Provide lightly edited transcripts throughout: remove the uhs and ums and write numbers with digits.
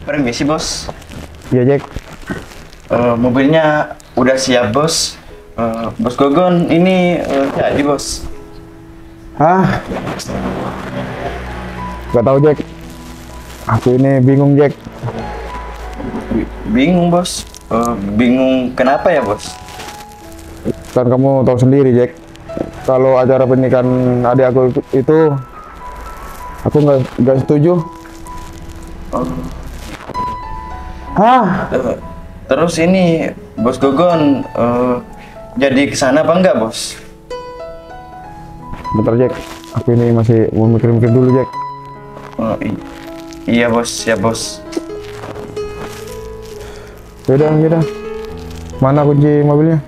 Permisi bos. Iya Jack. Mobilnya udah siap bos. Bos Gogon ini jadi bos. Hah? Gak tahu Jack. Aku ini bingung Jack. Bingung bos. Bingung kenapa ya bos? Kan kamu tahu sendiri Jack. Kalau acara pernikahan adik aku itu, aku nggak setuju. Hah? Terus ini bos Gogon jadi kesana apa enggak bos? Bentar Jack. Aku ini masih mau mikir-mikir dulu Jack. Iya bos, siap bos. Yaudah. Mana kunci mobilnya?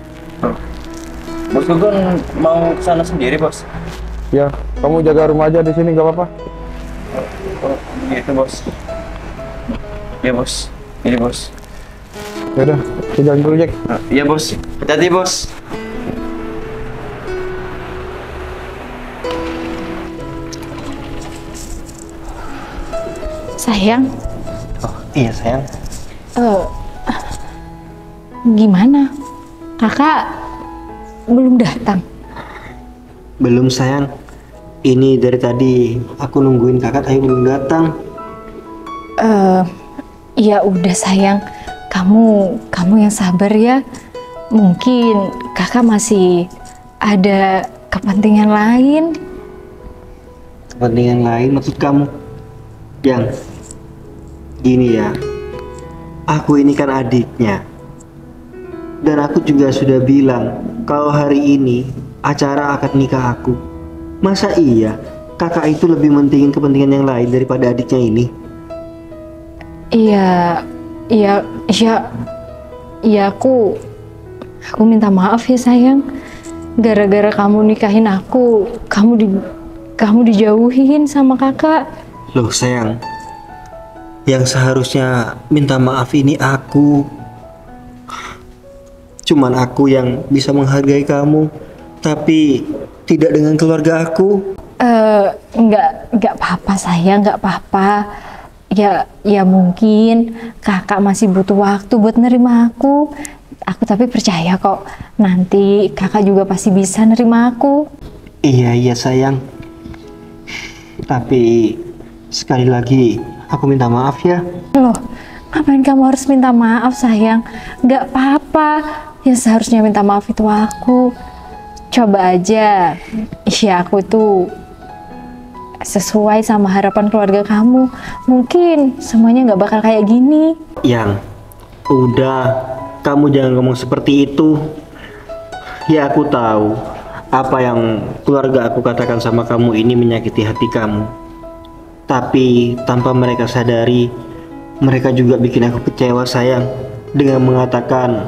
Bos Gogon mau kesana sendiri bos? Ya, kamu jaga rumah aja di sini nggak apa-apa. Gitu bos. Iya bos. Ini bos. Yaudah, kita jalan dulu Jack. Iya bos. Hati-hati bos. Sayang, Oh iya sayang. gimana? Kakak belum datang? Belum sayang. Ini dari tadi aku nungguin kakak tapi belum datang. Ya udah sayang, kamu yang sabar ya. Mungkin kakak masih ada kepentingan lain. Kepentingan lain maksud kamu? Yang gini ya. Aku ini kan adiknya. Dan aku juga sudah bilang kalau hari ini acara akad nikah aku. Masa iya kakak itu lebih mentingin kepentingan yang lain daripada adiknya ini? Iya, aku minta maaf ya sayang. Gara-gara kamu nikahin aku, kamu dijauhin sama kakak. Loh sayang, yang seharusnya minta maaf ini aku. Cuman aku yang bisa menghargai kamu, tapi tidak dengan keluarga aku. Nggak apa-apa sayang, nggak apa-apa. Ya mungkin kakak masih butuh waktu buat nerima aku. Aku tapi percaya kok nanti kakak juga pasti bisa nerima aku. Iya sayang. Tapi sekali lagi aku minta maaf ya. Loh, ngapain kamu harus minta maaf sayang? Nggak apa-apa. Ya seharusnya minta maaf itu aku. Coba aja, ya aku itu sesuai sama harapan keluarga kamu. Mungkin semuanya nggak bakal kayak gini. Yang udah, kamu jangan ngomong seperti itu. Ya aku tahu apa yang keluarga aku katakan sama kamu ini menyakiti hati kamu. Tapi tanpa mereka sadari, mereka juga bikin aku kecewa sayang, dengan mengatakan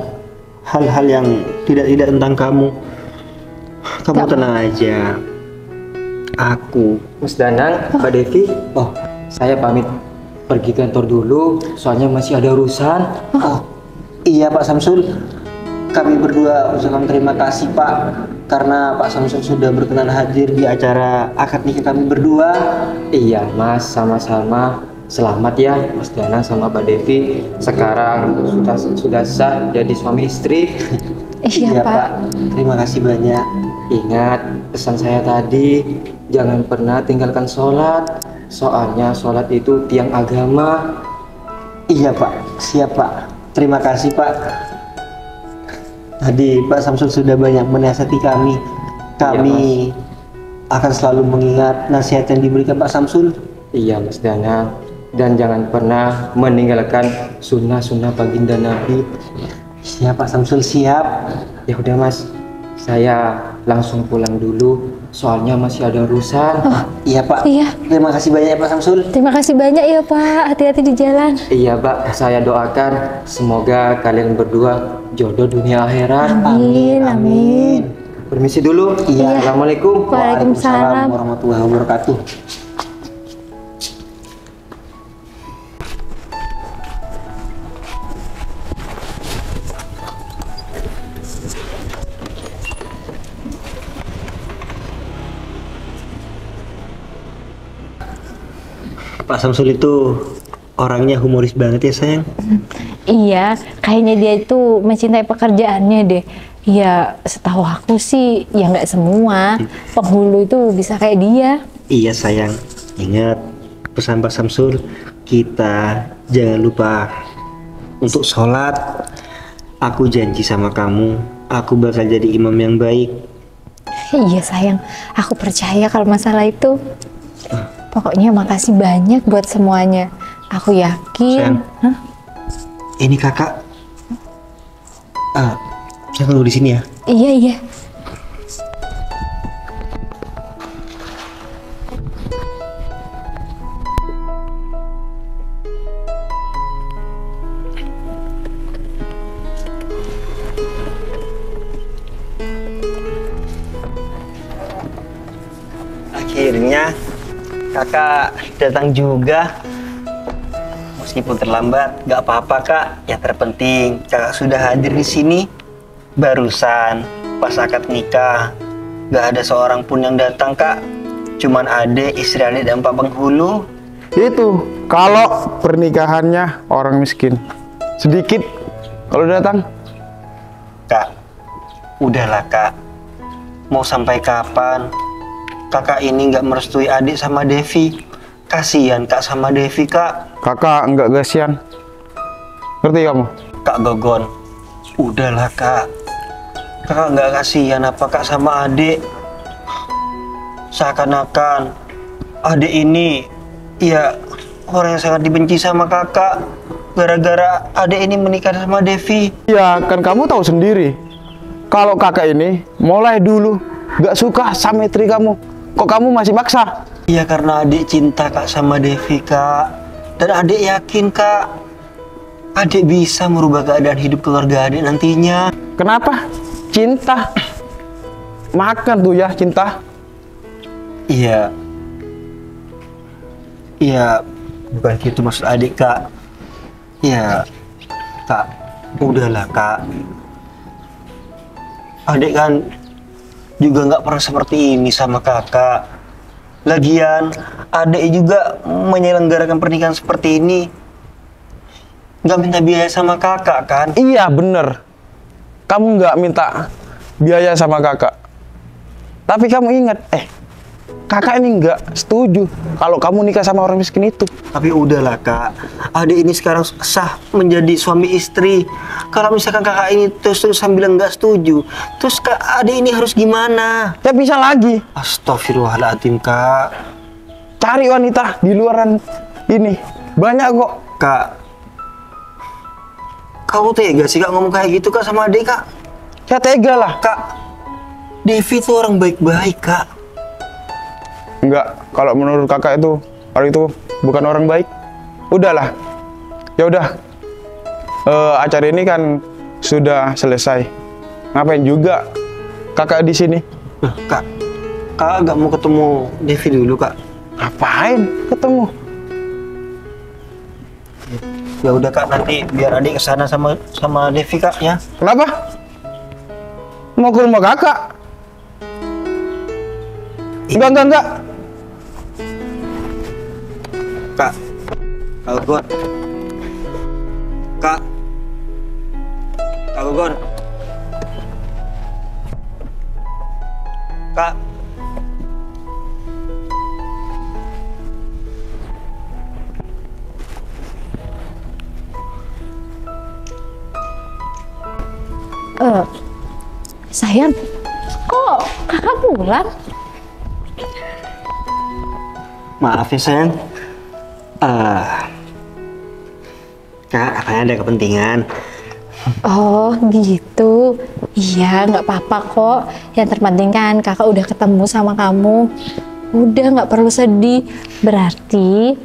hal-hal yang tidak tentang kamu. Kamu tenang aja. Aku Mas Danang, Mbak Devi, saya pamit pergi kantor dulu, soalnya masih ada urusan. Oh iya Pak Samsul, kami berdua ucapkan terima kasih Pak, karena Pak Samsul sudah berkenan hadir di acara akad nikah kami berdua. Iya Mas, sama-sama. Selamat ya Mas Danang sama Mbak Devi. Sekarang sudah sah jadi suami istri. Iya Pak. Terima kasih banyak. Ingat pesan saya tadi, jangan pernah tinggalkan sholat. Soalnya sholat itu tiang agama. Iya Pak, siap Pak. Terima kasih Pak. Tadi Pak Samsul sudah banyak menasihati kami. Kami akan selalu mengingat nasihat yang diberikan Pak Samsul. Iya Mas Danang. Dan jangan pernah meninggalkan sunnah-sunnah baginda Nabi. Siap Pak Samsul, siap. Ya udah Mas, saya langsung pulang dulu. Soalnya masih ada urusan. Iya Pak. Iya. Terima kasih banyak ya Pak Samsul. Terima kasih banyak ya Pak. Hati-hati di jalan. Iya Pak, saya doakan semoga kalian berdua jodoh dunia akhirat. Amin. Permisi dulu. Iya. Assalamualaikum. Waalaikumsalam. Warahmatullahi wabarakatuh. Pak Samsul itu orangnya humoris banget ya sayang. Iya, kayaknya dia itu mencintai pekerjaannya deh. Ya, setahu aku sih ya nggak semua penghulu itu bisa kayak dia. Iya sayang, ingat pesan Pak Samsul, kita jangan lupa untuk sholat. Aku janji sama kamu, aku bakal jadi imam yang baik. Iya sayang, aku percaya kalau masalah itu. Pokoknya makasih banyak buat semuanya. Aku yakin. Sayang. Ini kakak. Saya tunggu di sini ya. Iya, iya. Akhirnya kakak datang juga. Meskipun terlambat, gak apa-apa kak. Yang terpenting kakak sudah hadir di sini. Barusan pas akad nikah, gak ada seorang pun yang datang kak. Cuman adik, istri adik dan pak penghulu. Itu kalau pernikahannya orang miskin sedikit kalau datang. Kak, udahlah kak. Mau sampai kapan kakak ini nggak merestui adik sama Devi? Kasihan kak sama Devi kak. Kakak enggak kasihan. Ngerti kamu? Kak Gogon, udahlah kak. Kakak nggak kasihan apa kak sama adik? Seakan-akan adik ini ya orang yang sangat dibenci sama kakak. Gara-gara adik ini menikah sama Devi. Ya kan kamu tahu sendiri. Kalau kakak ini mulai dulu nggak suka sama istri kamu. Kok kamu masih maksa? Iya karena adik cinta kak sama Devi kak. Dan adik yakin kak, adik bisa merubah keadaan hidup keluarga adik nantinya. Kenapa? Cinta. Makan tuh ya cinta. Iya. Iya, bukan gitu maksud adik kak. Iya, kak, udahlah kak. Adik kan juga nggak pernah seperti ini sama kakak. Lagian, adik juga menyelenggarakan pernikahan seperti ini nggak minta biaya sama kakak kan? Iya bener. Kamu nggak minta biaya sama kakak. Tapi kamu ingat, kakak ini nggak setuju kalau kamu nikah sama orang miskin itu. Tapi udahlah kak, adik ini sekarang sah menjadi suami istri. Kalau misalkan kakak ini terus-terusan bilang nggak setuju, terus kak adik ini harus gimana? Ya bisa lagi. Astagfirullahaladzim kak. Cari wanita di luaran ini. Banyak kok. Kak, kau tega sih kak ngomong kayak gitu kak sama adik kak? Ya tega lah. Kak, Devi itu orang baik-baik kak. Enggak, kalau menurut kakak itu orang itu bukan orang baik. Udahlah. Ya udah. Acara ini kan sudah selesai. Ngapain juga kakak di sini? Kak, kakak nggak mau ketemu Devi dulu kak? Ngapain ketemu? Ya udah kak, nanti biar adik kesana sama Devi kak ya. Kenapa? Mau ke rumah kakak? Enggak. Kak, Kak Gogon. Kak Gogon. Kak. Sayang, kok kakak pulang? Maaf ya sayang. Kak, katanya ada kepentingan. Oh gitu. Iya, nggak apa-apa kok. Yang terpenting kan kakak udah ketemu sama kamu. Udah, nggak perlu sedih. Berarti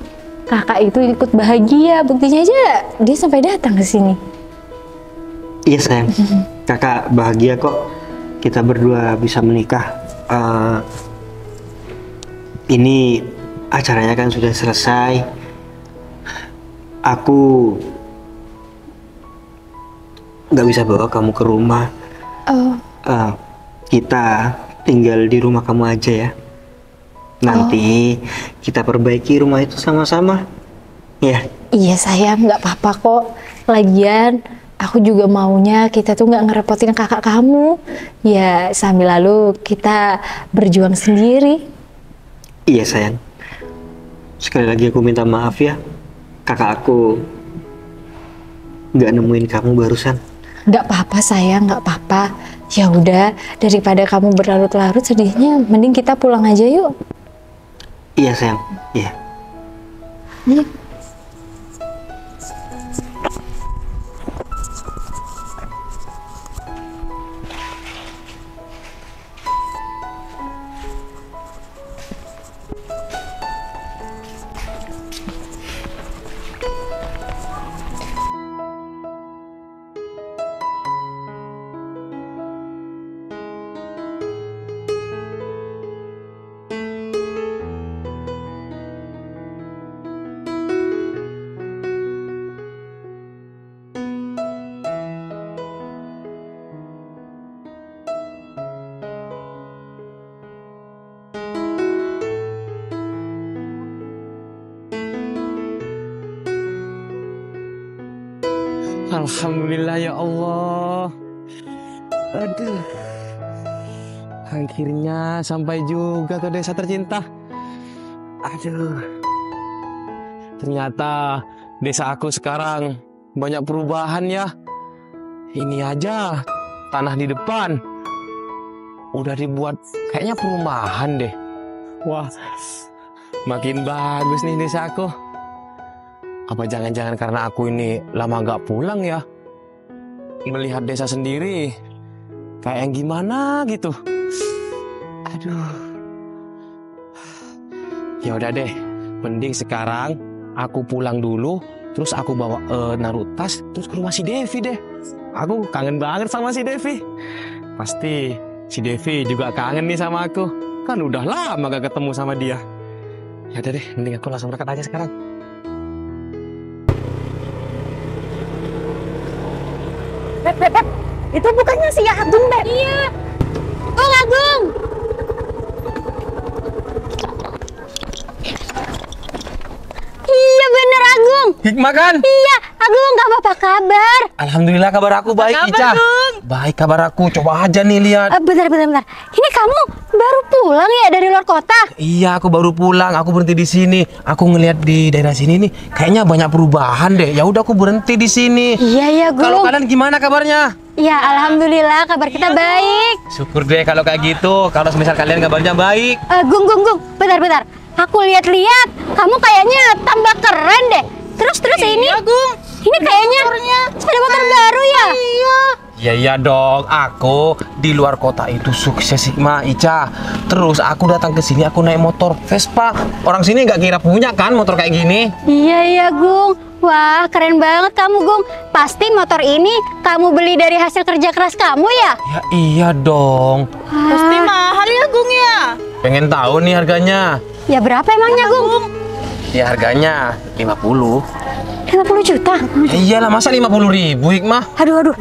kakak itu ikut bahagia. Buktinya aja dia sampai datang ke sini. Iya sayang. Kakak bahagia kok kita berdua bisa menikah. Ini acaranya kan sudah selesai. Aku nggak bisa bawa kamu ke rumah. Kita tinggal di rumah kamu aja ya. Nanti kita perbaiki rumah itu sama-sama. Ya. Iya sayang, nggak apa-apa kok. Lagian aku juga maunya kita tuh nggak ngerepotin kakak kamu. Ya sambil lalu kita berjuang sendiri. Iya sayang. Sekali lagi aku minta maaf ya. Kakak aku nggak nemuin kamu barusan. Nggak apa-apa sayang, nggak apa-apa. Ya udah, daripada kamu berlarut-larut sedihnya, mending kita pulang aja yuk. Iya sayang. Iya. Iya. Alhamdulillah ya Allah. Aduh. Akhirnya sampai juga ke desa tercinta. Aduh. Ternyata desa aku sekarang banyak perubahan ya. Ini aja tanah di depan udah dibuat kayaknya perumahan deh. Wah, makin bagus nih desa aku. Apa jangan-jangan karena aku ini lama gak pulang ya? Melihat desa sendiri kayak yang gimana gitu. Aduh. Ya udah deh, mending sekarang aku pulang dulu, terus aku bawa naruh tas, terus ke rumah si Devi deh. Aku kangen banget sama si Devi. Pasti si Devi juga kangen nih sama aku. Kan udah lama gak ketemu sama dia. Ya udah deh, mending aku langsung berangkat aja sekarang. Beb, itu bukannya si Agung, Beb? Iya. Oh, Agung. Iya bener Agung. Hikmah kan? Iya, Agung gak apa-apa kabar. Alhamdulillah kabar aku baik, Ica. Baik kabar aku, coba aja nih lihat. Bentar. Ini kamu baru pulang ya dari luar kota? Iya, aku baru pulang. Aku berhenti di sini. Aku ngelihat di daerah sini nih, kayaknya banyak perubahan deh. Ya udah, aku berhenti di sini. Iya, Gung. Kalau kalian gimana kabarnya? Ya, alhamdulillah kabar kita baik. Syukur deh kalau kayak gitu. Kalau misal kalian kabarnya baik. Gung. Bentar. Aku lihat-lihat, kamu kayaknya tambah keren deh. Terus ini? Gung. Ini kayaknya sepeda motor baru ya? Iya. Iya dong, aku di luar kota itu sukses Hikmah, Ica. Terus aku datang ke sini, aku naik motor Vespa. Orang sini nggak kira punya kan motor kayak gini. Iya, Gung. Wah, keren banget kamu, Gung. Pasti motor ini kamu beli dari hasil kerja keras kamu ya? Ya iya dong. Pasti mahal ya, Gung ya? Pengen tahu nih harganya? Ya berapa emangnya, Gung? Ya harganya 50. 50 juta? Ya iyalah, masa 50.000 Hikmah? Aduh,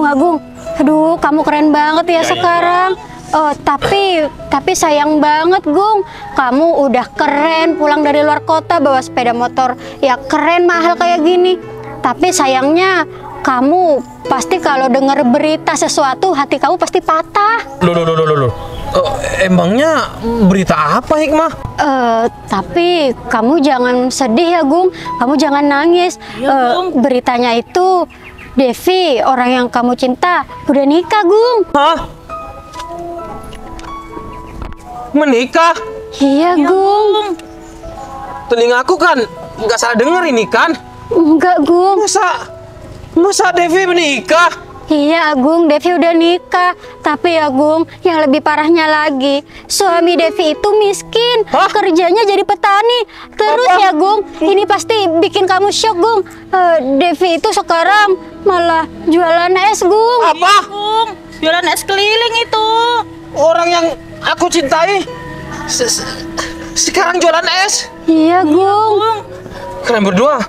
Agung. Aduh, kamu keren banget ya sekarang. Tapi sayang banget, Gung. Kamu udah keren pulang dari luar kota bawa sepeda motor ya keren mahal kayak gini. Tapi sayangnya kamu pasti kalau dengar berita sesuatu hati kamu pasti patah. Loh. Emangnya berita apa Hikmah? Tapi kamu jangan sedih ya, Gung. Kamu jangan nangis. Beritanya itu Devi, orang yang kamu cinta, udah nikah, Gung. Hah? Menikah? Iya, Gung. Telingaku kan nggak salah dengar ini kan? Enggak, Gung. Masa Devi menikah? Iya, Agung, Devi udah nikah. Tapi ya, Gung, yang lebih parahnya lagi, suami Devi itu miskin. Hah? Kerjanya jadi petani. Terus ya, Gung, ini pasti bikin kamu shock, Gung. Devi itu sekarang malah jualan es, Gung. Apa? Jualan es keliling itu. Orang yang aku cintai sekarang jualan es? Iya, Gung. Kalian berdua?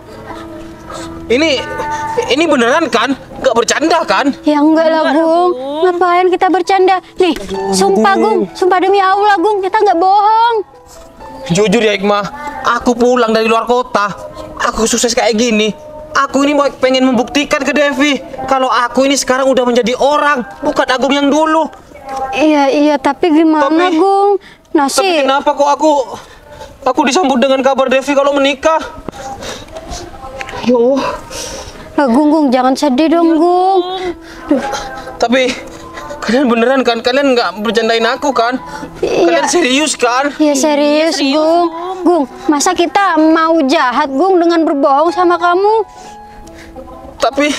Ini beneran kan? Gak bercanda kan? Ya enggak lah, Gung. Ngapain kita bercanda? Nih, sumpah, Gung. Sumpah demi Allah, Gung. Kita nggak bohong. Jujur ya Hikmah, aku pulang dari luar kota. aku sukses kayak gini, aku ini mau pengen membuktikan ke Devi kalau aku ini sekarang udah menjadi orang, bukan Agung yang dulu. Iya, tapi gimana, Gung? Tapi kenapa kok aku disambut dengan kabar Devi kalau menikah? Ya Allah. Gung, jangan sedih dong, Gung. Tapi kalian beneran kan? Kalian nggak bercandain aku kan? Kalian serius kan? Iya serius, Gung. Gung, masa kita mau jahat, Gung, dengan berbohong sama kamu? Tapi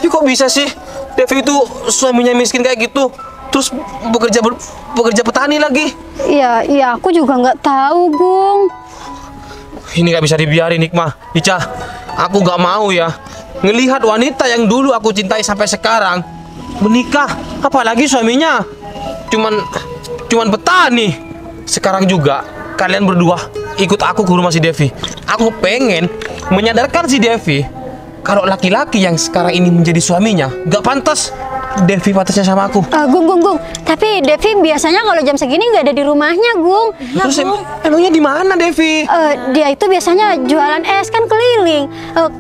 kok bisa sih Devi itu suaminya miskin kayak gitu, terus bekerja petani lagi? Iya, aku juga nggak tahu, Gung. Ini nggak bisa dibiarin, Hikmah. Ica, aku nggak mau ya ngelihat wanita yang dulu aku cintai sampai sekarang menikah, apalagi suaminya cuman petani. Sekarang juga kalian berdua ikut aku ke rumah si Devi. Aku pengen menyadarkan si Devi kalau laki-laki yang sekarang ini menjadi suaminya nggak pantas Devi pantasnya sama aku. Gung. Tapi Devi biasanya kalau jam segini nggak ada di rumahnya, Gung. Terus emangnya di mana Devi? Dia itu biasanya jualan es kan keliling.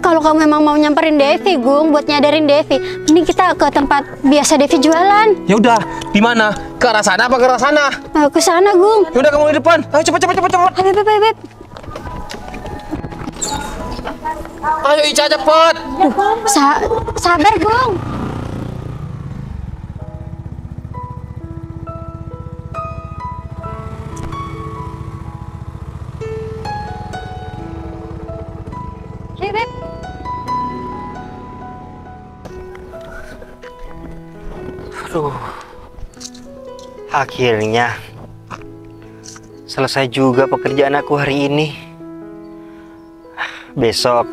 Kalau kamu memang mau nyamperin Devi, Gung, buat nyadarin Devi, mending kita ke tempat biasa Devi jualan. Ya udah, di mana? Ke arah sana apa ke arah sana? Ke sana, Gung. Ya udah, kamu di depan. Ayo cepat. Beb. Ayo Ica cepet. Sabar, Gung. Beb. Aduh, akhirnya selesai juga pekerjaan aku hari ini. Besok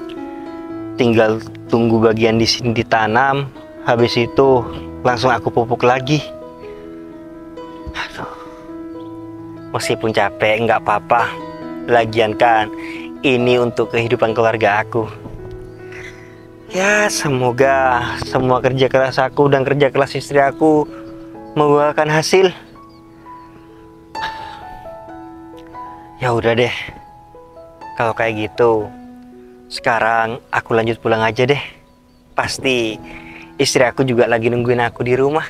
tinggal tunggu bagian di sini ditanam, habis itu langsung aku pupuk lagi. Aduh, meskipun capek nggak apa-apa, lagian kan ini untuk kehidupan keluarga aku. Ya, semoga semua kerja keras aku dan kerja keras istri aku membuahkan hasil. Ya udah deh, kalau kayak gitu sekarang aku lanjut pulang aja deh. Pasti istri aku juga lagi nungguin aku di rumah.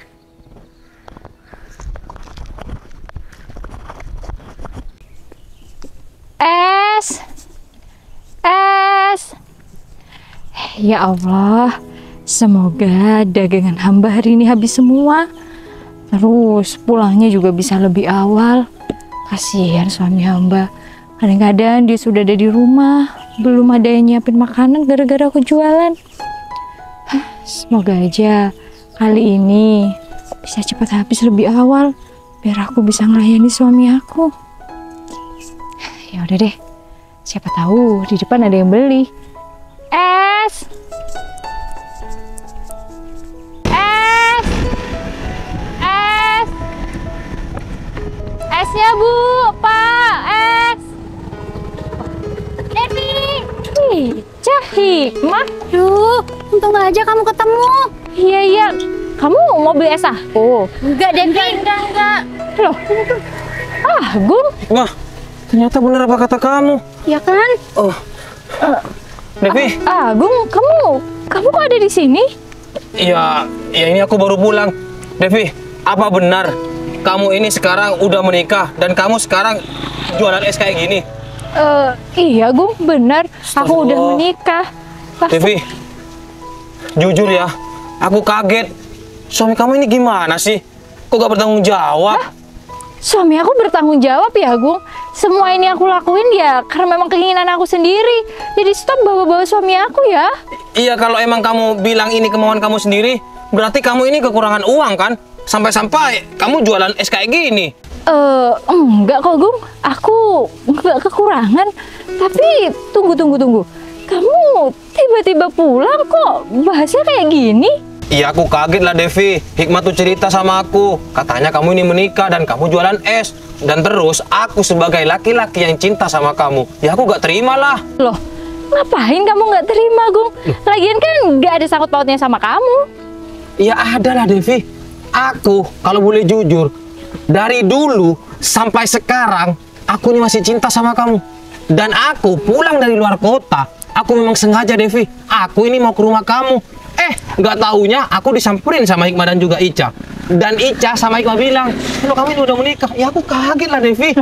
Ya Allah, semoga dagangan hamba hari ini habis semua. Terus pulangnya juga bisa lebih awal. Kasihan suami hamba. Kadang-kadang dia sudah ada di rumah, belum ada yang nyiapin makanan gara-gara aku jualan. Semoga aja kali ini bisa cepat habis lebih awal, biar aku bisa ngelayani suami aku. Ya udah deh, siapa tahu di depan ada yang beli. Esnya Bu, Pak, es. Devi. Ica, Hikmah. Duh, untung aja kamu ketemu. Iya. Kamu mau beli es aku? Enggak, Devi. Enggak. Loh, Gung. Wah, ternyata benar apa kata kamu. Ya kan? Oh, Devi. Gung, kamu kok ada di sini? Ya ini aku baru pulang. Devi, apa benar kamu ini sekarang udah menikah dan kamu sekarang jualan es kayak gini? Iya, Gung, benar. Aku udah menikah. Devi, jujur ya, aku kaget. Suami kamu ini gimana sih? Kok gak bertanggung jawab? Suami aku bertanggung jawab ya, Gung. Semua ini aku lakuin ya karena memang keinginan aku sendiri. Jadi stop bawa-bawa suami aku ya. Iya, kalau emang kamu bilang ini kemauan kamu sendiri, berarti kamu ini kekurangan uang kan? Sampai-sampai kamu jualan es kayak gini. Enggak kok, Gung. Aku enggak kekurangan. Tapi tunggu. Kamu tiba-tiba pulang kok bahasnya kayak gini? Iya, aku kaget lah, Devi. Hikmah tuh cerita sama aku. Katanya kamu ini menikah dan kamu jualan es. Dan terus aku sebagai laki-laki yang cinta sama kamu, ya aku gak terima lah. Loh, ngapain kamu gak terima, Gung? Lagian kan gak ada sangkut pautnya sama kamu. Ya ada lah, Devi. Aku, kalau boleh jujur, dari dulu sampai sekarang, aku ini masih cinta sama kamu. Dan aku pulang dari luar kota, Aku memang sengaja, Devi. Aku ini mau ke rumah kamu. Nggak taunya aku disamperin sama Hikmah dan juga Ica. Dan Ica sama Hikmah bilang, kalau kamu ini udah menikah. Ya aku kaget lah, Devi.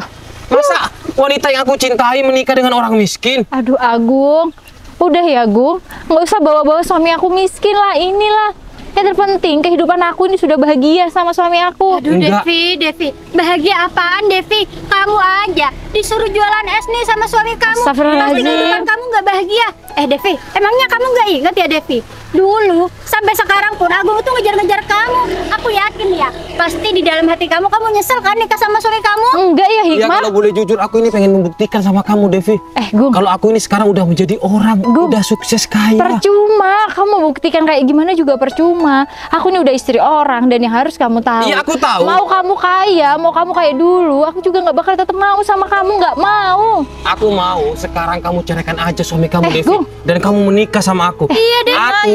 Masa wanita yang aku cintai menikah dengan orang miskin? Aduh Agung, udah ya Gung, nggak usah bawa-bawa suami aku miskin lah, inilah. Yang terpenting kehidupan aku ini sudah bahagia sama suami aku. Aduh Enggak. Devi, bahagia apaan Devi? Kamu aja disuruh jualan es nih sama suami kamu. Astagfirullahaladzim. Pasti kehidupan kamu nggak bahagia. Devi, emangnya kamu nggak ingat ya Devi? Dulu sampai sekarang pun Agung tuh ngejar-ngejar kamu. Aku yakin ya, pasti di dalam hati kamu nyesel kan nikah sama suami kamu? Enggak ya Ya Hikmah? kalau boleh jujur, aku ini pengen membuktikan sama kamu, Devi. Gung, Kalau aku ini sekarang udah menjadi orang, Gung, udah sukses kaya. percuma. Kamu buktikan kayak gimana juga percuma. Aku ini udah istri orang dan yang harus kamu tahu. Iya, aku tahu. Mau kamu kaya, mau kamu kayak dulu, aku juga nggak bakal tetap mau sama kamu, nggak mau. Aku mau sekarang kamu ceraikan aja suami kamu, Devi. Gung. Dan kamu menikah sama aku. Iya, Devi. Aku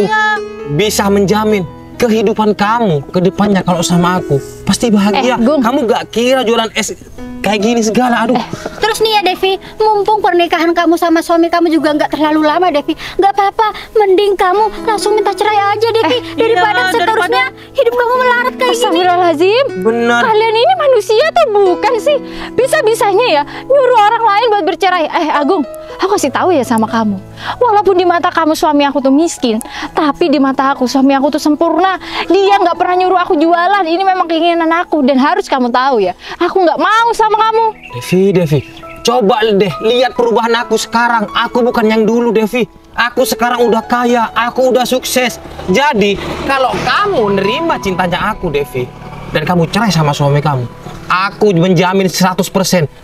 bisa menjamin kehidupan kamu ke depannya kalau sama aku pasti bahagia. Gung. Kamu gak kira jualan es kayak gini segala, aduh. Terus nih ya Devi, mumpung pernikahan kamu sama suami kamu juga nggak terlalu lama Devi, nggak apa-apa, mending kamu langsung minta cerai aja Devi, daripada seterusnya hidup kamu melarat kayak gini. Astagfirullahaladzim. Benar. Kalian ini manusia atau bukan sih? Bisa-bisanya ya nyuruh orang lain buat bercerai. Agung, aku kasih tahu ya sama kamu. Walaupun di mata kamu suami aku tuh miskin, tapi di mata aku suami aku tuh sempurna. Dia nggak pernah nyuruh aku jualan. Ini memang keinginan aku dan harus kamu tahu ya. Aku nggak mau sama kamu. Devi, coba deh lihat perubahan aku sekarang. Aku bukan yang dulu, Devi. Aku sekarang udah kaya, aku udah sukses. Jadi kalau kamu nerima cintanya aku, Devi, dan kamu cerai sama suami kamu, aku menjamin 100%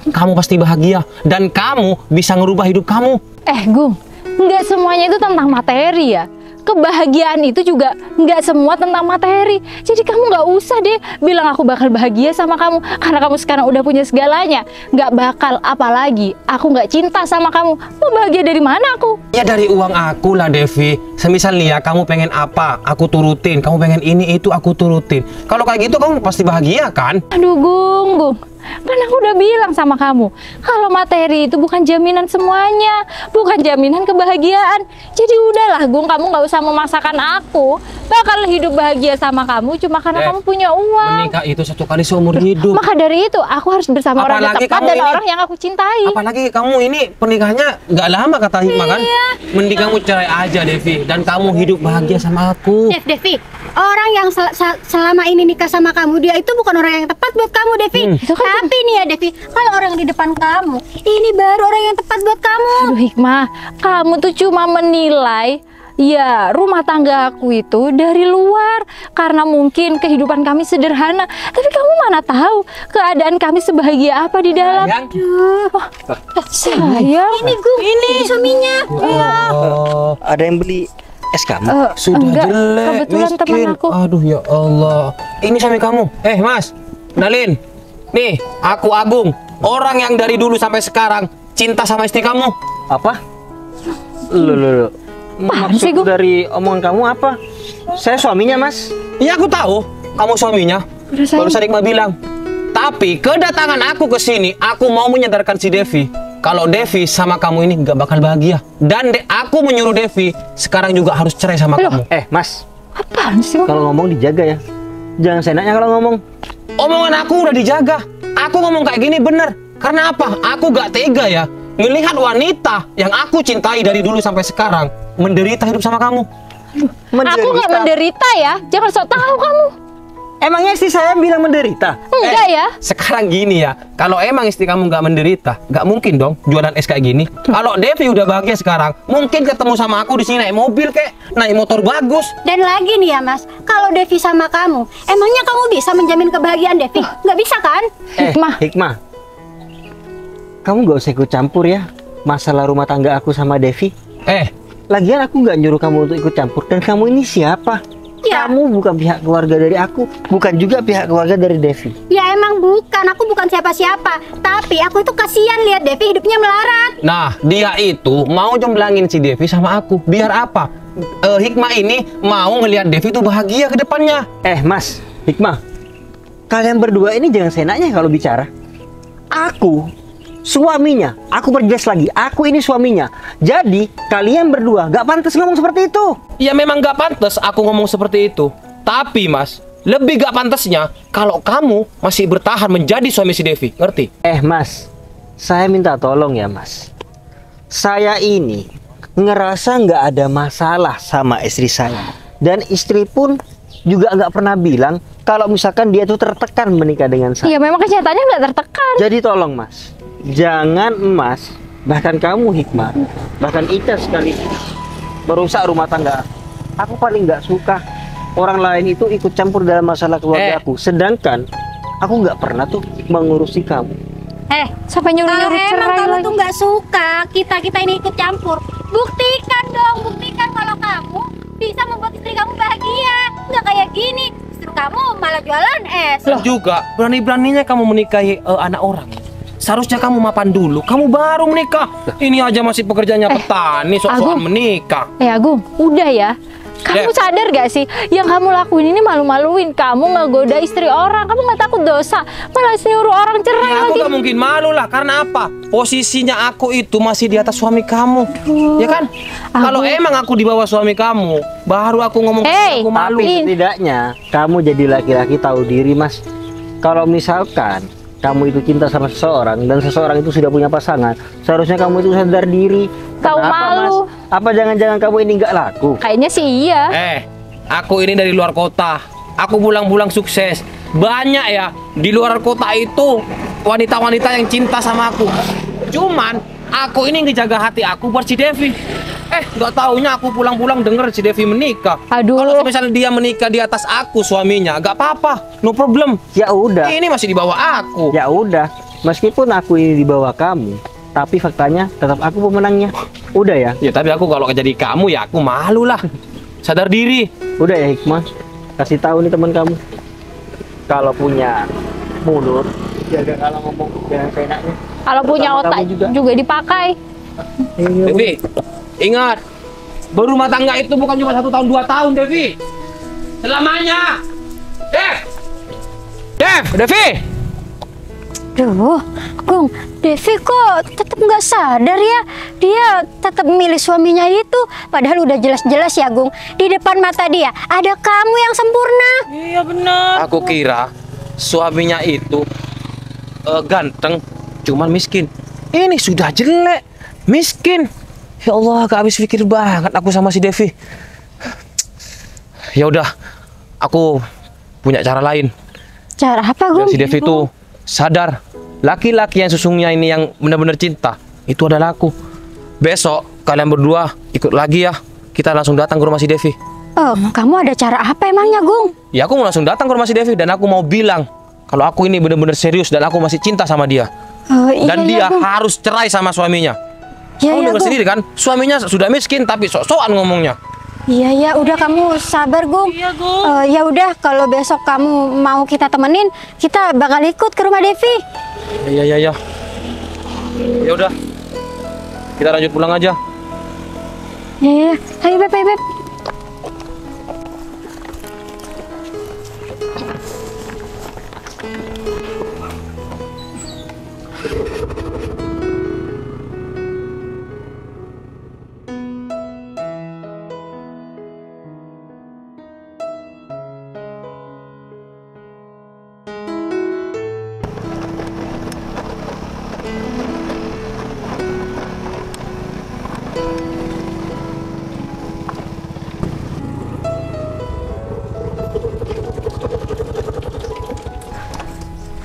kamu pasti bahagia dan kamu bisa ngerubah hidup kamu. Gung, nggak semuanya itu tentang materi ya. Kebahagiaan itu juga nggak semua tentang materi. Jadi kamu nggak usah deh bilang aku bakal bahagia sama kamu karena kamu sekarang udah punya segalanya. Nggak bakal, apalagi aku nggak cinta sama kamu. Mau bahagia dari mana aku? Ya dari uang aku lah, Devi. Semisal nih ya, kamu pengen apa, aku turutin. Kamu pengen ini, itu, aku turutin. Kalau kayak gitu kamu pasti bahagia kan? Aduh Gung, kan aku udah bilang sama kamu kalau materi itu bukan jaminan semuanya, bukan jaminan kebahagiaan. Jadi udahlah Gung, kamu nggak usah memaksakan aku bakal hidup bahagia sama kamu cuma karena kamu punya uang. Menikah itu satu kali seumur hidup. Maka dari itu aku harus bersama orang yang Apalagi tepat kamu dan ini- orang yang aku cintai. Apalagi kamu ini pernikahannya nggak lama kata Hikmah kan? Mending kamu cerai aja, Devi, dan kamu hidup bahagia sama aku. Devi, orang yang selama ini nikah sama kamu, dia itu bukan orang yang tepat buat kamu Devi. Itu kan Tapi nih ya Devi, kalau orang di depan kamu, ini baru orang yang tepat buat kamu. Aduh Hikmah, kamu tuh cuma menilai ya rumah tangga aku itu dari luar karena mungkin kehidupan kami sederhana. Tapi kamu mana tahu keadaan kami sebahagia apa di dalam. Sayang. Sayang. Ini Gung, ini suaminya. Oh, Ada yang beli es kamu? sudah enggak, jelek, kebetulan teman miskin. aku. Aduh ya Allah. Ini suami kamu. Mas, kenalin. Nih, aku Agung. Orang yang dari dulu sampai sekarang cinta sama istri kamu. Apa? Loh. Apaan sih, Maksud Gung? dari omongan kamu apa? Saya suaminya, Mas. Iya, aku tahu. Kamu suaminya. Udah, sayang. Barusan Hikmah bilang. Tapi kedatangan aku ke sini, aku mau menyadarkan si Devi kalau Devi sama kamu ini nggak bakal bahagia. Dan aku menyuruh Devi sekarang juga harus cerai sama kamu. Mas, Apaan sih? kalau ngomong dijaga ya. Jangan seenaknya kalau ngomong. Omongan aku udah dijaga. Aku ngomong kayak gini bener. Karena apa? Aku gak tega ya melihat wanita yang aku cintai dari dulu sampai sekarang menderita hidup sama kamu. Aku nggak menderita ya. Jangan sok tahu kamu. Emangnya istri saya bilang menderita? Enggak ya. Sekarang gini ya, kalau emang istri kamu nggak menderita, nggak mungkin dong jualan es kayak gini. Kalau Devi udah bahagia sekarang, mungkin ketemu sama aku di sini naik mobil kayak naik motor bagus. Dan lagi nih ya Mas, kalau Devi sama kamu, emangnya kamu bisa menjamin kebahagiaan Devi? Nggak bisa kan? Hikmah. Hikmah. Kamu gak usah ikut campur ya masalah rumah tangga aku sama Devi. Lagian aku nggak nyuruh kamu untuk ikut campur. Dan kamu ini siapa? Ya. Kamu bukan pihak keluarga dari aku, bukan juga pihak keluarga dari Devi. Ya emang bukan, aku bukan siapa-siapa. Tapi aku itu kasihan lihat Devi hidupnya melarat. Nah, dia itu mau jomblangin si Devi sama aku. Biar apa? Hikmah ini mau ngelihat Devi tuh bahagia ke depannya. Mas, Hikmah, kalian berdua ini jangan seenaknya kalau bicara. Aku suaminya. Aku perjelas lagi, aku ini suaminya. Jadi kalian berdua gak pantas ngomong seperti itu. Ya memang gak pantas aku ngomong seperti itu. Tapi Mas, lebih gak pantasnya kalau kamu masih bertahan menjadi suami si Devi. Ngerti? Mas, saya minta tolong ya Mas. Saya ini ngerasa nggak ada masalah sama istri saya. Dan istri pun juga nggak pernah bilang kalau misalkan dia tuh tertekan menikah dengan saya. Ya memang kenyataannya nggak tertekan. Jadi tolong Mas, jangan Mas, bahkan kamu Hikmah, bahkan Ica sekali merusak rumah tangga. Aku paling nggak suka orang lain itu ikut campur dalam masalah keluarga aku. Sedangkan aku nggak pernah tuh mengurusi kamu. Sampai Kalau nyuruh-nyuruh emang cerai kamu lagi. tuh nggak suka kita ini ikut campur, buktikan dong, buktikan kalau kamu bisa membuat istri kamu bahagia. Nggak kayak gini, istri kamu malah jualan es. Dan juga berani-beraninya kamu menikahi anak orang. Seharusnya kamu mapan dulu, kamu baru menikah. Ini aja masih pekerjaannya petani, sok-sokan Agung. menikah. Agung, udah ya. Kamu sadar gak sih, yang kamu lakuin ini malu-maluin. Kamu ngegoda istri orang, kamu nggak takut dosa, malah nyuruh orang cerai Ya aku lagi. gak mungkin malu lah, karena apa? Posisinya aku itu masih di atas suami kamu, ya kan? Kalau emang aku di bawah suami kamu, baru aku ngomong aku malu. Tapi setidaknya kamu jadi laki-laki tahu diri Mas. Kalau misalkan kamu itu cinta sama seseorang dan seseorang itu sudah punya pasangan, seharusnya kamu itu sadar diri. Tahu Kenapa, malu. Mas? Apa jangan-jangan kamu ini nggak laku? Kayaknya sih iya. Aku ini dari luar kota. Aku pulang-pulang sukses. Banyak ya di luar kota itu wanita-wanita yang cinta sama aku. Cuman aku ini ngejaga hati aku buat si Devi. Nggak taunya aku pulang-pulang denger si Devi menikah. Aduh. Kalau misalnya dia menikah di atas aku suaminya, nggak apa-apa, no problem. Ya udah. Ini masih di bawah aku. Ya udah. Meskipun aku ini di bawah kamu, tapi faktanya tetap aku pemenangnya. Udah ya. Ya tapi aku kalau jadi kamu ya aku malu lah. Sadar diri. Udah ya Hikmah. Kasih tahu nih teman kamu. Kalau punya mulut, jaga kalau ngomong jangan seenaknya. Kalau punya Sama otak kamu juga dipakai. Devi, ingat, berumah tangga itu bukan cuma 1 tahun 2 tahun, Devi. Selamanya. Devi. Duh, Gung, Devi kok tetap nggak sadar ya? Dia tetap milih suaminya itu, padahal udah jelas-jelas ya, Gung. Di depan mata dia ada kamu yang sempurna. Iya benar. Aku kira suaminya itu ganteng, cuman miskin. Ini sudah jelek, miskin. Ya Allah, gak habis pikir banget aku sama si Devi. Ya udah, aku punya cara lain. Cara apa, Biar Gung? si Devi itu sadar, laki-laki yang sesungguhnya ini yang benar-benar cinta itu adalah aku. Besok kalian berdua ikut lagi ya. Kita langsung datang ke rumah si Devi. Oh, kamu ada cara apa emangnya, Gung? Ya aku mau langsung datang ke rumah si Devi dan aku mau bilang kalau aku ini benar-benar serius dan aku masih cinta sama dia. Oh, iya, Dan dia Gung. harus cerai sama suaminya. Iya, Kamu iya, dengar Gung. sendiri kan? Suaminya sudah miskin tapi sok-sokan ngomongnya. Iya, ya, udah kamu sabar, Gung. Iya, Gung. Ya udah, kalau besok kamu mau kita temenin, kita bakal ikut ke rumah Devi. Iya. Ya udah. Kita lanjut pulang aja. Iya, ayo Beb, ayo Beb.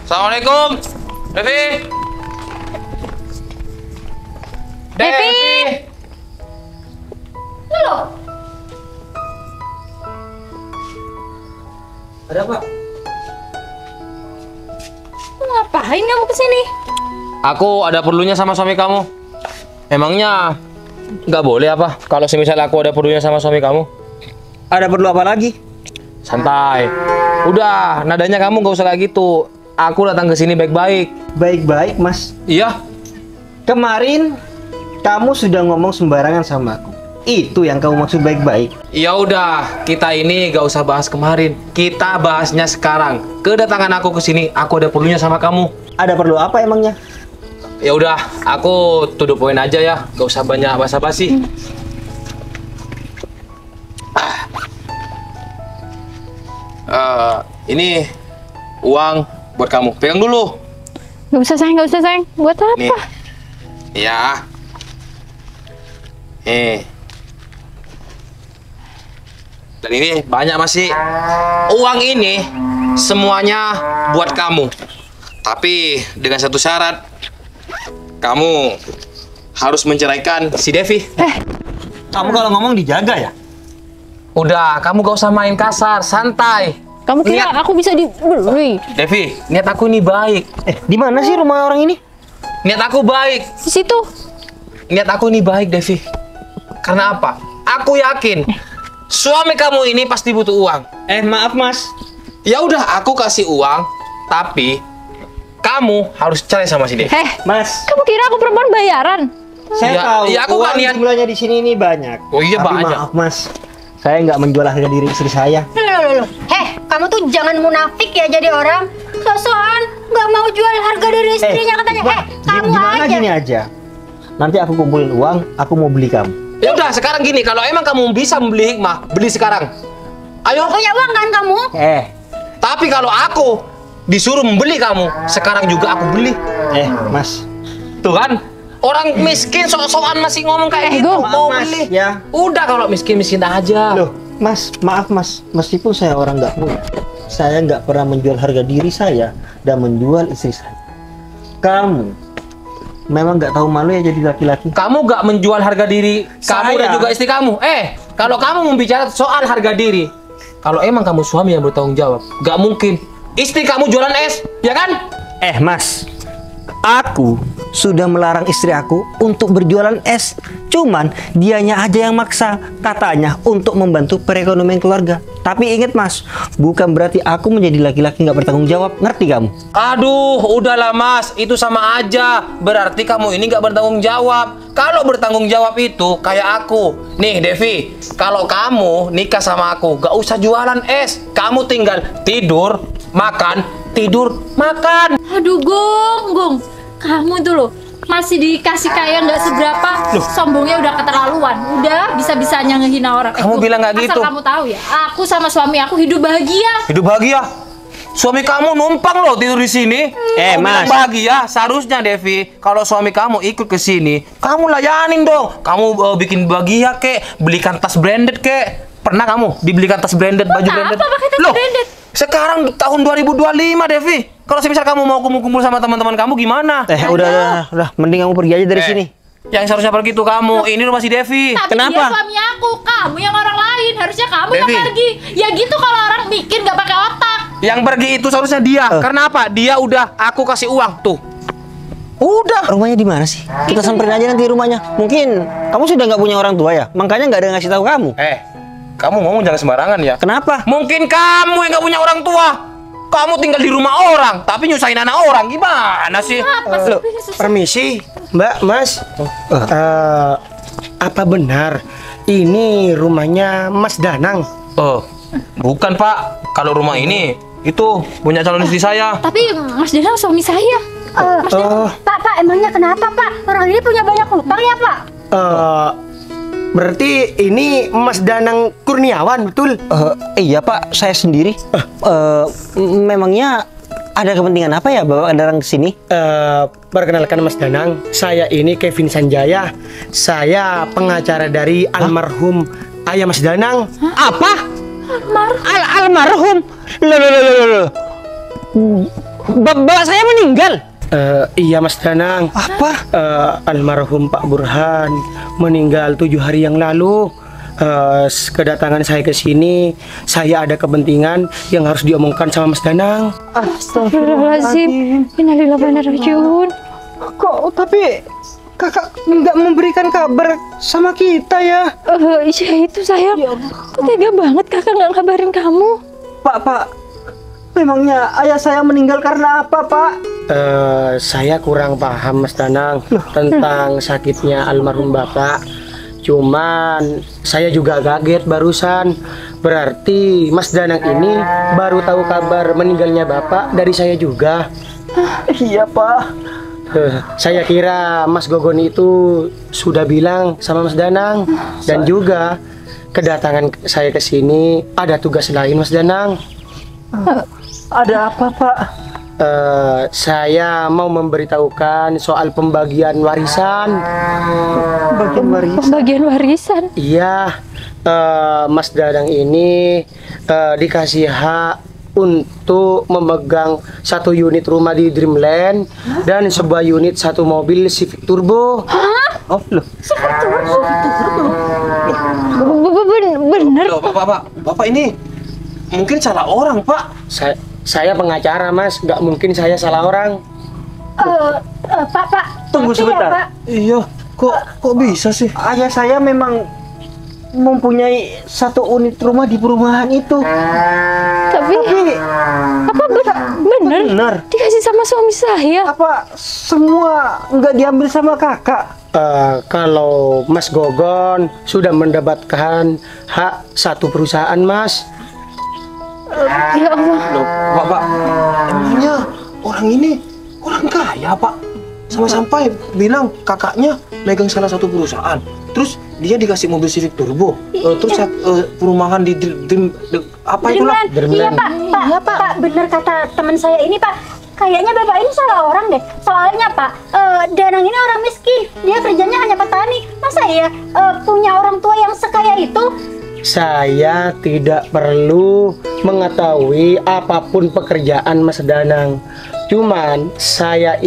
Assalamualaikum, Devi. Devi. Ada apa? Ngapain kamu kesini? Aku ada perlunya sama suami kamu. Emangnya nggak boleh apa? Kalau semisal aku ada perlunya sama suami kamu? Ada perlu apa lagi? Santai. Udah, nadanya kamu nggak usah kayak gitu. Aku datang ke sini baik-baik. Baik-baik Mas. Iya. Kemarin kamu sudah ngomong sembarangan sama aku. Itu yang kamu maksud baik-baik. Ya udah, kita ini gak usah bahas kemarin. Kita bahasnya sekarang. Kedatangan aku ke sini, aku ada perlunya sama kamu. Ada perlu apa emangnya? Ya udah, aku to the point aja ya, gak usah banyak basa-basi. Ini uang buat kamu, pegang dulu. Gak usah sayang, gak usah sayang. Buat apa? Nih, ya. Dan ini banyak masih. Uang ini semuanya buat kamu. Tapi dengan satu syarat, kamu harus menceraikan si Devi. Kamu kalau ngomong dijaga ya? Udah, kamu gak usah main kasar, santai. Kamu kira aku bisa dibeli? Devi, niat aku ini baik. Di mana sih rumah orang ini? Niat aku baik. Di situ. Niat aku ini baik, Devi. Karena apa? Aku yakin suami kamu ini pasti butuh uang. Maaf mas. Ya udah, aku kasih uang, tapi kamu harus cerai sama si Devi. Mas, Kamu kira aku perempuan bayaran? saya Ya, tahu ya aku uang nggak niat. jumlahnya di sini ini banyak. Oh iya, Tapi banyak. maaf mas, saya nggak menjual harga diri istri saya. Loh. Kamu tuh jangan munafik ya jadi orang. Sosokan nggak mau jual harga diri istrinya katanya. Kamu Gimana aja. gini aja? Nanti aku kumpulin uang, aku mau beli kamu. Ya udah, sekarang gini, kalau emang kamu bisa membeli hikmah, beli sekarang. Ayo. Punya uang kan kamu? Tapi kalau aku disuruh membeli kamu, sekarang juga aku beli. Mas. Tuh kan? Orang miskin sok-sokan masih ngomong kayak gitu. Mau Mas, beli. ya. Udah, kalau miskin-miskin aja. Loh, mas, maaf mas. Meskipun saya orang nggak punya, saya nggak pernah menjual harga diri saya dan menjual istri saya. Kamu memang nggak tahu malu ya jadi laki-laki. Kamu gak menjual harga diri kamu dan juga istri kamu. Kalau kamu membicara soal harga diri, kalau emang kamu suami yang bertanggung jawab, gak mungkin istri kamu jualan es, ya kan? Mas, aku sudah melarang istri aku untuk berjualan es. Cuman dianya aja yang maksa, katanya untuk membantu perekonomian keluarga. Tapi ingat mas, bukan berarti aku menjadi laki-laki nggak bertanggung jawab. Ngerti kamu? Aduh, udahlah mas, itu sama aja. Berarti kamu ini gak bertanggung jawab. Kalau bertanggung jawab itu kayak aku. Nih Devi, kalau kamu nikah sama aku, gak usah jualan es. Kamu tinggal tidur, makan, tidur, makan. Aduh, Gung. Kamu tuh loh, masih dikasih kaya nggak seberapa, sombongnya udah keterlaluan. Udah bisa-bisanya ngehina orang. Kamu Gung, bilang nggak gitu. asal kamu tahu ya, aku sama suami aku hidup bahagia. Hidup bahagia? Suami kamu numpang loh tidur di sini. Kamu bilang Mas. bahagia. Seharusnya Devi, kalau suami kamu ikut ke sini, kamu layanin dong. Kamu bikin bahagia kek, belikan tas branded kek. Pernah kamu dibelikan tas branded, baju branded? Apa pakai tas branded? Sekarang tahun 2025 Devi. Kalau semisal kamu mau kumpul-kumpul sama teman-teman kamu gimana? Udah, mending kamu pergi aja dari sini. Yang seharusnya pergi tuh kamu. Ini rumah si Devi. Tapi Kenapa? dia suami aku, kamu yang orang lain. Harusnya kamu yang Devi. pergi. Ya gitu kalau orang mikir nggak pakai otak. Yang pergi itu seharusnya dia. Karena apa? Dia udah aku kasih uang tuh. Udah. Rumahnya di mana sih? Kita samperin aja nanti rumahnya. Mungkin kamu sudah nggak punya orang tua ya, makanya nggak ada yang ngasih tahu kamu. Kamu ngomong jangan sembarangan ya. Kenapa? Mungkin kamu yang nggak punya orang tua. Kamu tinggal di rumah orang, tapi nyusahin anak orang. Gimana sih? Loh, Permisi, Mbak, Mas. Apa benar ini rumahnya Mas Danang? Bukan Pak. Kalau rumah ini itu punya calon istri saya. Tapi Mas Danang suami saya. Pak, emangnya kenapa Pak? Orang ini punya banyak hutang ya Pak? Berarti ini Mas Danang Kurniawan, betul? Iya Pak, saya sendiri. Memangnya ada kepentingan apa ya bawa kendaraan ke sini? Perkenalkan Mas Danang, saya ini Kevin Sanjaya. Saya pengacara dari almarhum ayah Mas Danang. Apa? Almarhum? Loh. Bapak saya meninggal. Iya Mas Danang. Apa? Almarhum Pak Burhan meninggal 7 hari yang lalu. Kedatangan saya ke sini, saya ada kepentingan yang harus diomongkan sama Mas Danang. Astagfirullahaladzim. Innalillahi wa inna ilaihi raji'un. Kok tapi kakak nggak memberikan kabar sama kita ya? Iya itu sayang. Kok tega banget kakak nggak ngabarin kamu? Pak, memangnya ayah saya meninggal karena apa, Pak? Saya kurang paham Mas Danang tentang sakitnya almarhum Bapak. Cuman saya juga kaget barusan. Berarti Mas Danang ini baru tahu kabar meninggalnya Bapak dari saya juga. Iya, Pak. Saya kira Mas Gogon itu sudah bilang sama Mas Danang. Dan juga kedatangan saya ke sini ada tugas lain Mas Danang. Ada apa, Pak? Saya mau memberitahukan soal pembagian warisan. Pembagian warisan. Iya, Mas Danang ini dikasih hak untuk memegang 1 unit rumah di Dreamland dan sebuah unit 1 mobil Civic Turbo. Oh, loh. Bener. Loh, Bapak ini mungkin salah orang, Pak. Saya pengacara, Mas. Nggak mungkin saya salah orang. Pak. Tunggu tapi ya, sebentar. Pak. Iya, kok bisa sih? Ayah saya memang mempunyai 1 unit rumah di perumahan itu. Tapi apa bener? Benar. Dikasih sama suami saya. Apa semua nggak diambil sama kakak? Kalau Mas Gogon sudah mendapatkan hak 1 perusahaan, Mas. Ya Allah. Loh, Pak, emangnya orang ini orang kaya, Pak? Sampai-sampai bilang kakaknya megang salah satu perusahaan. Terus dia dikasih mobil Civic Turbo. Terus perumahan di apa itulah? Iya, Pak, bener kata teman saya ini, Pak. Kayaknya Bapak ini salah orang deh. Soalnya, Pak, Danang ini orang miskin. Dia kerjanya hanya petani. Masa ya punya orang tua yang sekaya itu? Saya tidak perlu mengetahui apapun pekerjaan Mas Danang. Cuman saya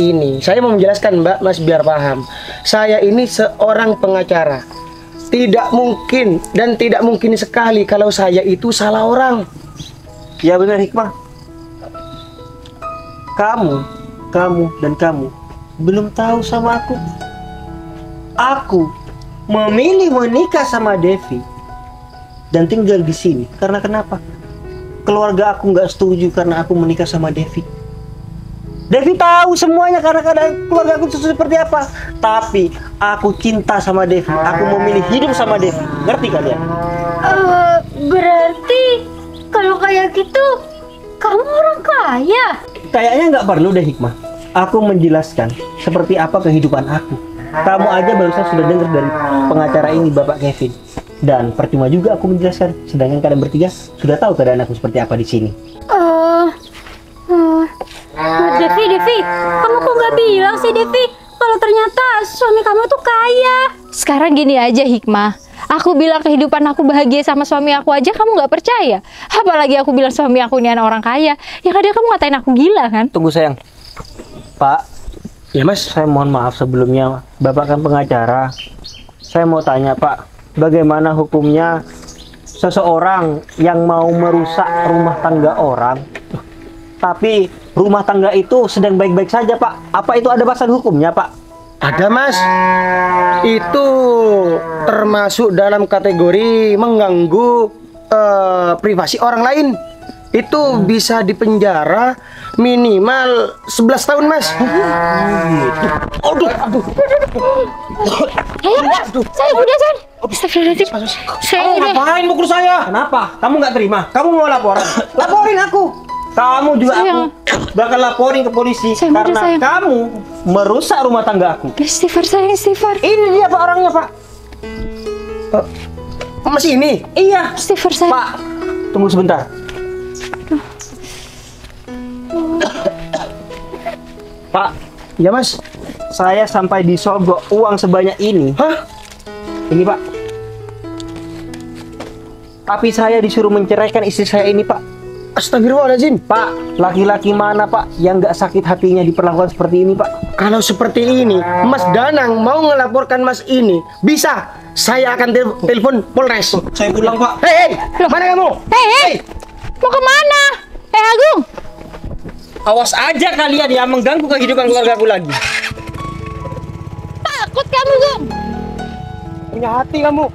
mau menjelaskan, Mbak, Mas, biar paham. Saya ini seorang pengacara. Tidak mungkin dan tidak mungkin sekali kalau saya itu salah orang. Ya benar, Hikmah. Kamu dan kamu belum tahu sama aku. Aku memilih menikah sama Devi dan tinggal di sini karena kenapa? Keluarga aku nggak setuju karena aku menikah sama Devi. Devi tahu semuanya karena keadaan keluarga aku seperti apa. Tapi aku cinta sama Devi. Aku memilih hidup sama Devi. Ngerti kalian? Berarti kalau kayak gitu kamu orang kaya. Kayaknya nggak perlu deh, Hikmah. Aku menjelaskan seperti apa kehidupan aku. Kamu aja barusan sudah dengar dari pengacara ini, Bapak Kevin. Dan percuma juga aku menjelaskan, sedangkan kalian bertiga sudah tahu keadaan aku seperti apa di sini. Devi, kamu kok nggak bilang sih, Devi, kalau ternyata suami kamu tuh kaya? Sekarang gini aja, Hikmah. Aku bilang kehidupan aku bahagia sama suami aku aja kamu nggak percaya. Apalagi aku bilang suami aku ini anak orang kaya. Yang ada kamu ngatain aku gila kan? Tunggu sayang. Pak. Ya, Mas. Saya mohon maaf sebelumnya. Bapak kan pengacara. Saya mau tanya, Pak. Bagaimana hukumnya seseorang yang mau merusak rumah tangga orang? Tapi rumah tangga itu sedang baik-baik saja, Pak. Apa itu ada batasan hukumnya, Pak? Ada, Mas. Itu termasuk dalam kategori mengganggu privasi orang lain. Itu bisa dipenjara minimal 11 tahun, Mas. Ayo, saya udah, San. Astagfirullahaladzim. Saya udah. Ngapain mukul saya? Kenapa? Kamu nggak terima? Kamu mau laporan? Laporin aku. Kamu juga aku bakal laporin ke polisi karena kamu merusak rumah tangga aku. Istighfar, sayang, istighfar. Ini dia, Pak, orangnya, Pak. Mas ini? Iya. Istighfar, sayang. Pak, tunggu sebentar. Pak, Ya, Mas. saya sampai disogok uang sebanyak ini. Hah? Ini, Pak. Tapi saya disuruh menceraikan istri saya ini, Pak. Astagfirullahaladzim. Pak, laki-laki mana, Pak, yang nggak sakit hatinya diperlakukan seperti ini, Pak? Kalau seperti ini, Mas Danang mau ngelaporkan Mas ini, bisa. Saya akan telepon Polres. Saya pulang, Pak. Hei, mana kamu? Hei, mau kemana? Agung. Awas aja kalian ya mengganggu kehidupan keluarga aku lagi. Takut kamu, Gung. Punya hati kamu.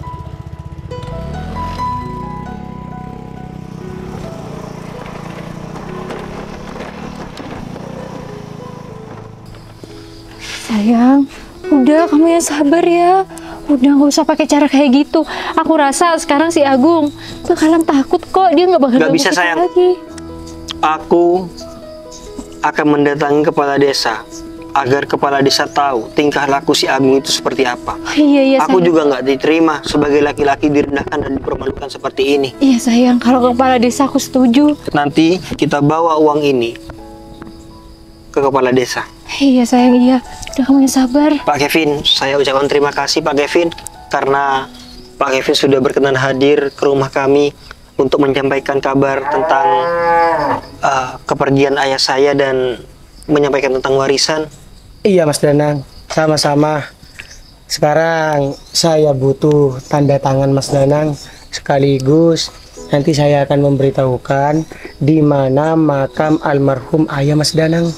Sayang, udah kamu yang sabar ya. Udah nggak usah pakai cara kayak gitu. Aku rasa sekarang si Agung bakalan takut kok. Dia nggak bakal Nggak ganggu bisa, kita sayang. lagi. Aku akan mendatangi kepala desa. agar kepala desa tahu tingkah laku si Agung itu seperti apa. Iya Aku sayang. juga nggak diterima sebagai laki-laki direndahkan dan dipermalukan seperti ini. Iya sayang, kalau kepala desa aku setuju. Nanti kita bawa uang ini ke kepala desa. Iya sayang, iya. Udah kamu yang sabar. Pak Kevin, saya ucapkan terima kasih Pak Kevin karena Pak Kevin sudah berkenan hadir ke rumah kami untuk menyampaikan kabar tentang kepergian ayah saya dan menyampaikan tentang warisan. Iya Mas Danang, sama-sama. Sekarang saya butuh tanda tangan Mas Danang, sekaligus nanti saya akan memberitahukan di mana makam almarhum ayah Mas Danang.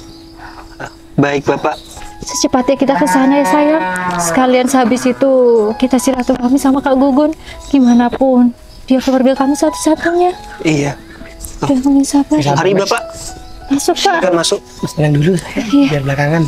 Baik Bapak. Secepatnya kita ke sana ya sayang. Sekalian sehabis itu kita silaturahmi sama Kak Gugun. Gimana pun dia keluarga kamu satu-satunya. Iya. Udah kamu yang sabar. Mari Bapak. Masuk Pak. Silakan masuk. Mas Danang dulu saya, biar belakangan.